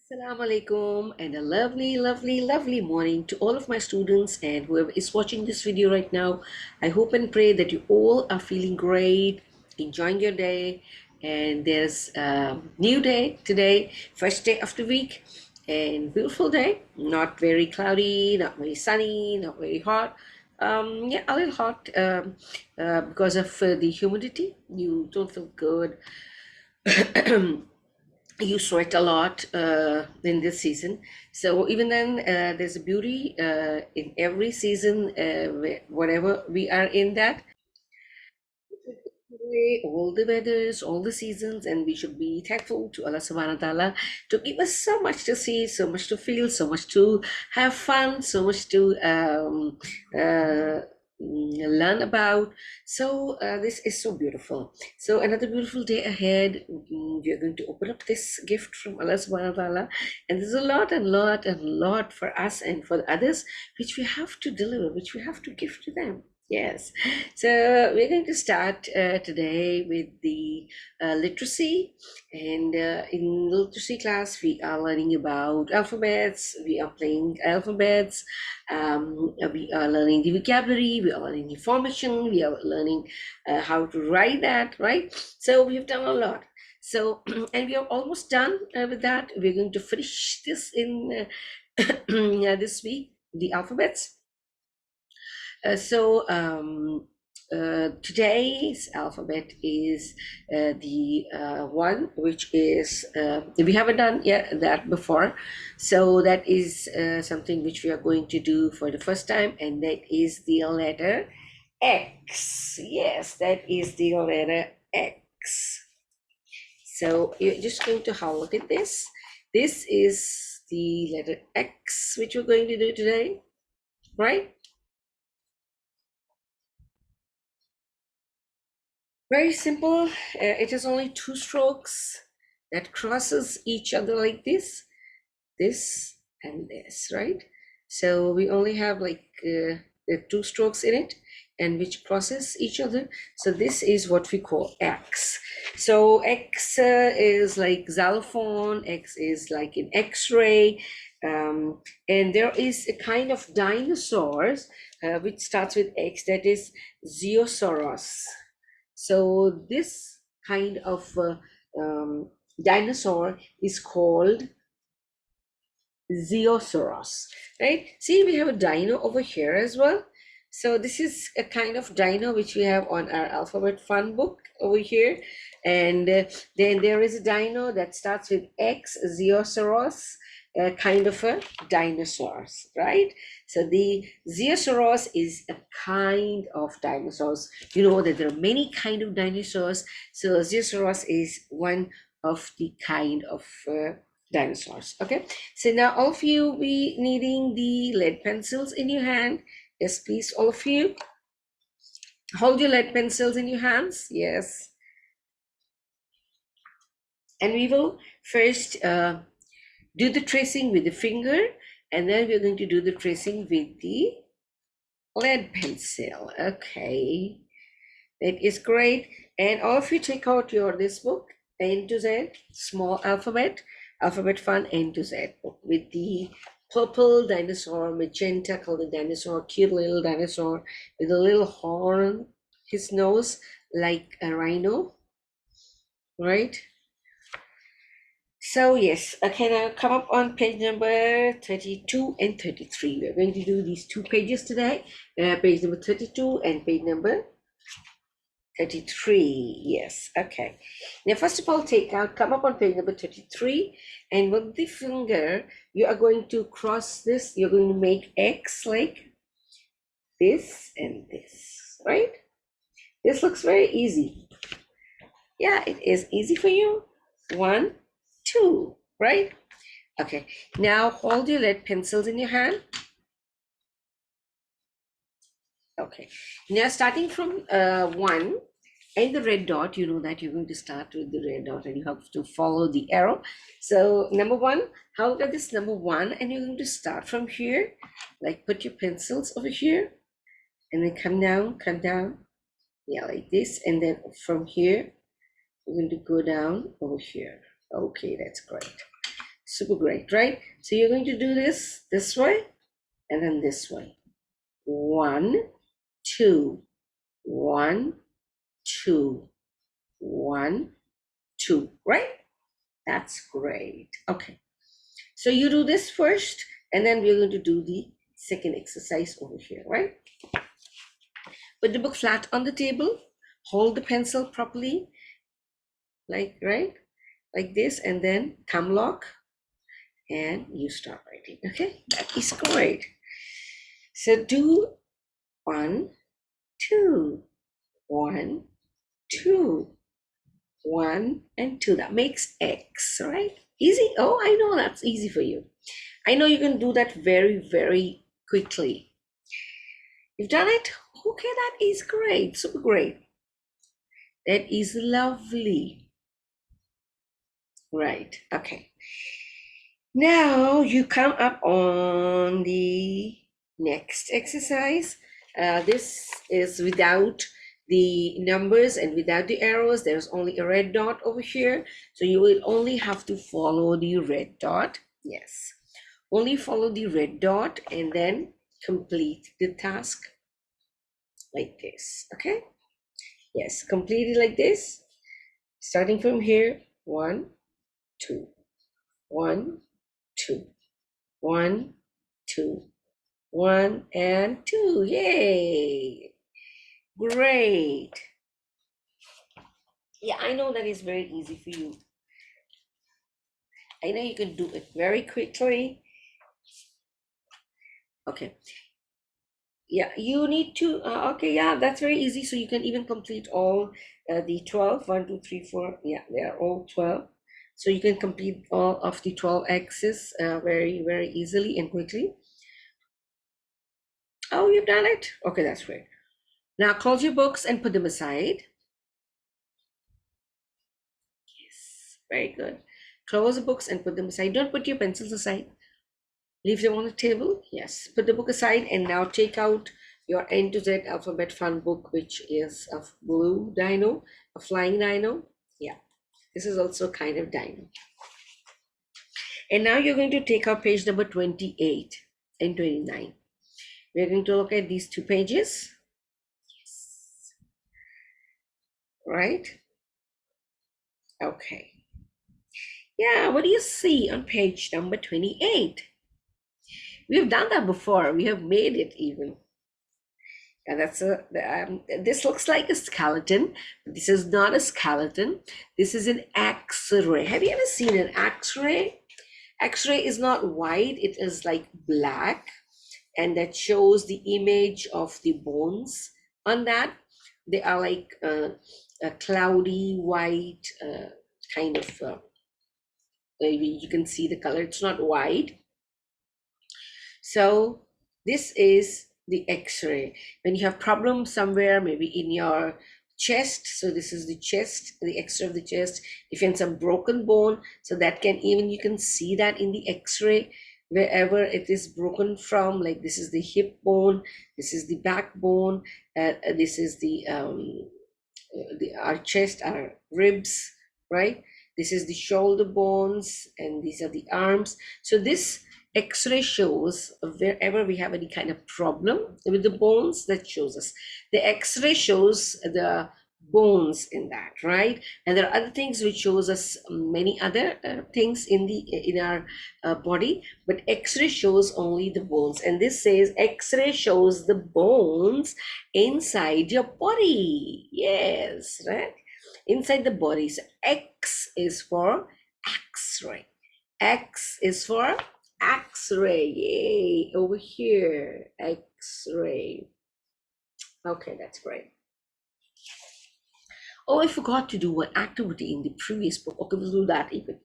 Assalamu alaikum and a lovely, lovely, lovely morning to all of my students and whoever is watching this video right now. I hope and pray that you all are feeling great, enjoying your day, and there's a new day today, first day of the week, and beautiful day. Not very cloudy, not very sunny, not very hot. Yeah, a little hot because of the humidity. You don't feel good. You sweat a lot in this season. So even then, there's a beauty in every season, whatever we are in that. All the weathers, all the seasons, and we should be thankful to Allah subhanahu wa ta'ala to give us so much to see, so much to feel, so much to have fun, so much to learn about. So this is so beautiful. So another beautiful day ahead. We are going to open up this gift from Allah subhanahu wa ta'ala, and there's a lot and lot and lot for us and for the others which we have to deliver, which we have to give to them. Yes. So we're going to start today with the literacy. And in literacy class, we are learning about alphabets. We are playing alphabets. We are learning the vocabulary. We are learning the formation. We are learning how to write that, right? So we've done a lot. So, and we are almost done with that. We're going to finish this in this week, the alphabets. Today's alphabet is the one which is we haven't done yet that before, so that is something which we are going to do for the first time, and that is the letter X. Yes, that is the letter X. So you're just going to have a look at this. This is the letter X which we're going to do today, right? Very simple. It is only two strokes that crosses each other like this and this, right? So we only have like the two strokes in it and which crosses each other. So this is what we call X. So X is like xylophone, X is like an X-ray, and there is a kind of dinosaurs which starts with X, that is Ziosaurus. So this kind of dinosaur is called Ziosaurus, right? See, we have a dino over here as well. So this is a kind of dino which we have on our alphabet fun book over here. And then there is a dino that starts with X, Ziosaurus, kind of a dinosaurs, right? So the Ziosaurus is a kind of dinosaurs. You know that there are many kind of dinosaurs. So Ziosaurus is one of the kind of dinosaurs. Okay, so now all of you be needing the lead pencils in your hand. Yes, please, all of you. Hold your lead pencils in your hands. Yes. And we will first do the tracing with the finger, and then we're going to do the tracing with the lead pencil. Okay, that is great. And all of you take out your this book, A to Z, small alphabet fun A to Z book with the purple dinosaur, magenta colored dinosaur, cute little dinosaur with a little horn, his nose like a rhino, right? So yes, okay, now come up on page number 32 and 33. We're going to do these two pages today, page number 32 and page number 33. Yes, okay. Now, first of all, come up on page number 33, and with the finger, you are going to cross this. You're going to make X like this and this, right? This looks very easy. Yeah, it is easy for you. 1, 2, right? Okay, now hold your lead pencils in your hand. Okay, now starting from 1 and the red dot, you know that you're going to start with the red dot and you have to follow the arrow. So number 1, look at this number 1, and you're going to start from here, like put your pencils over here and then come down, yeah, like this, and then from here, we're going to go down over here. Okay, that's great. Super great, right? So you're going to do this way and then this way. 1, 2, 1, 2, 1, 2, right? That's great. Okay. So you do this first, and then we're going to do the second exercise over here, right? Put the book flat on the table, hold the pencil properly, like, right? Like this, and then thumb lock, and you start writing. Okay, that is great. So do 1, 2, 1, 2, 1, and 2. That makes X, right? Easy. Oh, I know that's easy for you. I know you can do that very, very quickly. You've done it? Okay, that is great. Super great. That is lovely. Right. Okay. Now you come up on the next exercise. This is without the numbers and without the arrows. There's only a red dot over here. So you will only have to follow the red dot. Yes. Only follow the red dot and then complete the task like this. Okay. Yes. Complete it like this. Starting from here. 1, 2, 1, 2, 1, 2, 1, and 2. Yay! Great. Yeah, I know that is very easy for you. I know you can do it very quickly. Okay. Yeah, you need to, okay, yeah, that's very easy. So you can even complete all the 12. 1, 2, 3, 4. Yeah, they are all 12. So you can complete all of the 12 X's very, very easily and quickly. Oh, you've done it? Okay, that's great. Now close your books and put them aside. Yes, very good. Close the books and put them aside. Don't put your pencils aside. Leave them on the table. Yes, put the book aside and now take out your N to Z alphabet fun book, which is a blue dino, a flying dino. Yeah, this is also kind of dino. And now you're going to take out page number 28 and 29. We're going to look at these two pages. Yes. Right? Okay. Yeah, what do you see on page number 28? We've done that before. We have made it even. Yeah, this looks like a skeleton, but this is not a skeleton. This is an X-ray. Have you ever seen an X-ray? X-ray is not white, it is like black, and that shows the image of the bones on that. They are like a cloudy white kind of, you can see the color. It's not white. So this is the X-ray. When you have problems somewhere, maybe in your chest, so this is the chest, the X-ray of the chest. If you have some broken bone, so that can even, you can see that in the X-ray wherever it is broken from. Like this is the hip bone, this is the backbone, this is our chest, our ribs, right? This is the shoulder bones, and these are the arms. So this X-ray shows wherever we have any kind of problem with the bones, that shows us. The X-ray shows the bones in that, right? And there are other things which shows us many other things in our body, but X-ray shows only the bones. And this says X-ray shows the bones inside your body. Yes, right? Inside the body. So X is for X-ray. X is for X-ray. Yay, over here. X-ray. Okay, that's great. Oh, I forgot to do one activity in the previous book. Okay, we'll do that even.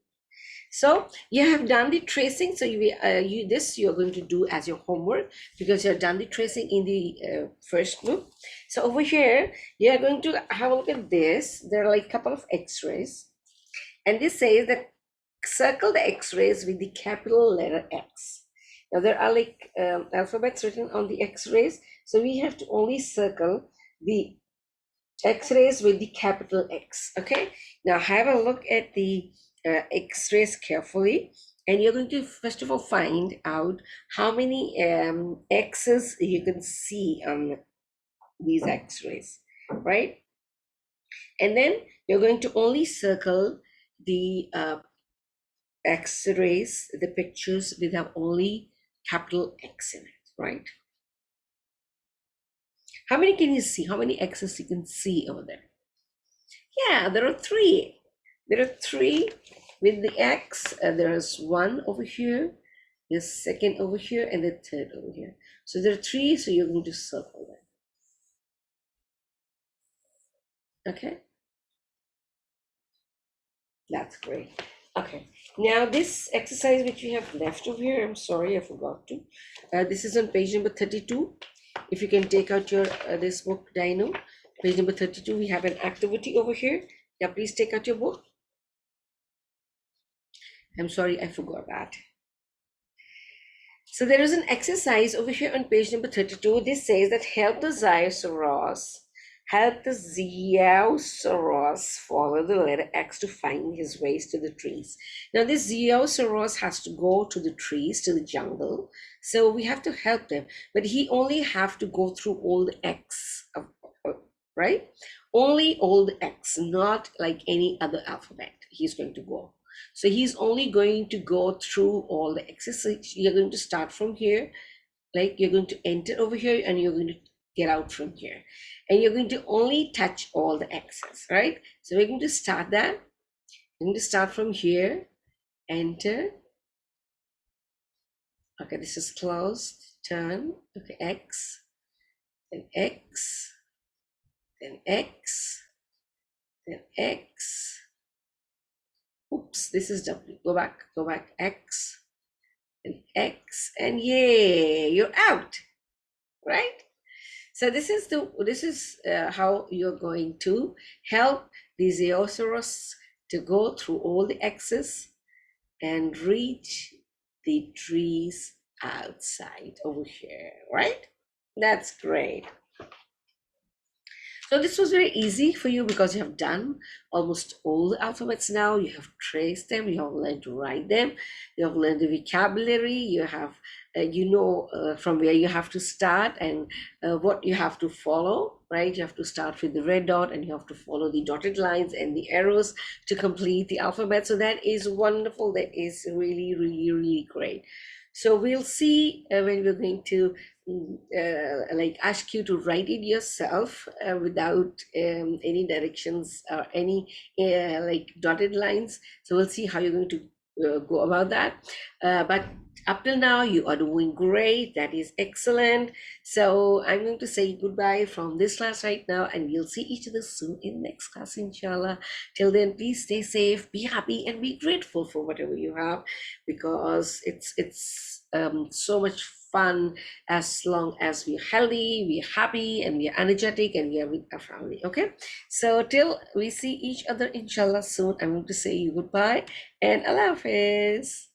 So you have done the tracing. So you're going to do as your homework, because you've done the tracing in the first book. So over here, you're going to have a look at this. There are like a couple of X-rays, and this says that circle the X-rays with the capital letter X. Now there are like alphabets written on the X-rays, so we have to only circle the X-rays with the capital X. Okay, now have a look at the X-rays carefully, And you're going to first of all find out how many X's you can see on these X-rays, right? And then you're going to only circle the X-rays, the pictures with have only capital X in it, right? How many can you see? How many X's you can see over there? Yeah, there are three. There are three with the X. There's one over here, the second over here, and the third over here. So there are three, so you're going to circle them. Okay, that's great. Okay, now this exercise which we have left over here, I'm sorry, I forgot to. This is on page number 32. If you can take out your this book, Dino, page number 32, we have an activity over here. Yeah, please take out your book. I'm sorry, I forgot that. So there is an exercise over here on page number 32. This says that help the Ziosaurus follow the letter X to find his ways to the trees. Now this Ziosaurus has to go to the trees, to the jungle. So we have to help them, but he only have to go through all the X, right? Only all the X, not like any other alphabet he's going to go. So he's only going to go through all the X's. So you're going to start from here, like you're going to enter over here and you're going to get out from here. And you're going to only touch all the X's, right? So we're going to start that. We're going to start from here, enter. Okay, this is closed, turn. Okay, X, then X, then X, then X. Oops, this is W. Go back, X, and X, and yay, you're out, right? So this is how you're going to help the Ziosaurus to go through all the X's and reach the trees outside over here, right? That's great. So this was very easy for you because you have done almost all the alphabets now. You have traced them, you have learned to write them, you have learned the vocabulary, you have, from where you have to start and what you have to follow, right? You have to start with the red dot and you have to follow the dotted lines and the arrows to complete the alphabet. So that is wonderful. That is really, really, really great. So we'll see when we're going to like ask you to write it yourself without any directions or any like dotted lines. So we'll see how you're going to go about that. But up till now, you are doing great. That is excellent. So I'm going to say goodbye from this class right now, and we'll see each other soon in next class, inshallah. Till then, please stay safe, be happy, and be grateful for whatever you have, because it's so much fun as long as we're healthy, we're happy, and we're energetic, and we are with our family. Okay, so till we see each other inshallah soon, I'm going to say goodbye and Allah Hafiz.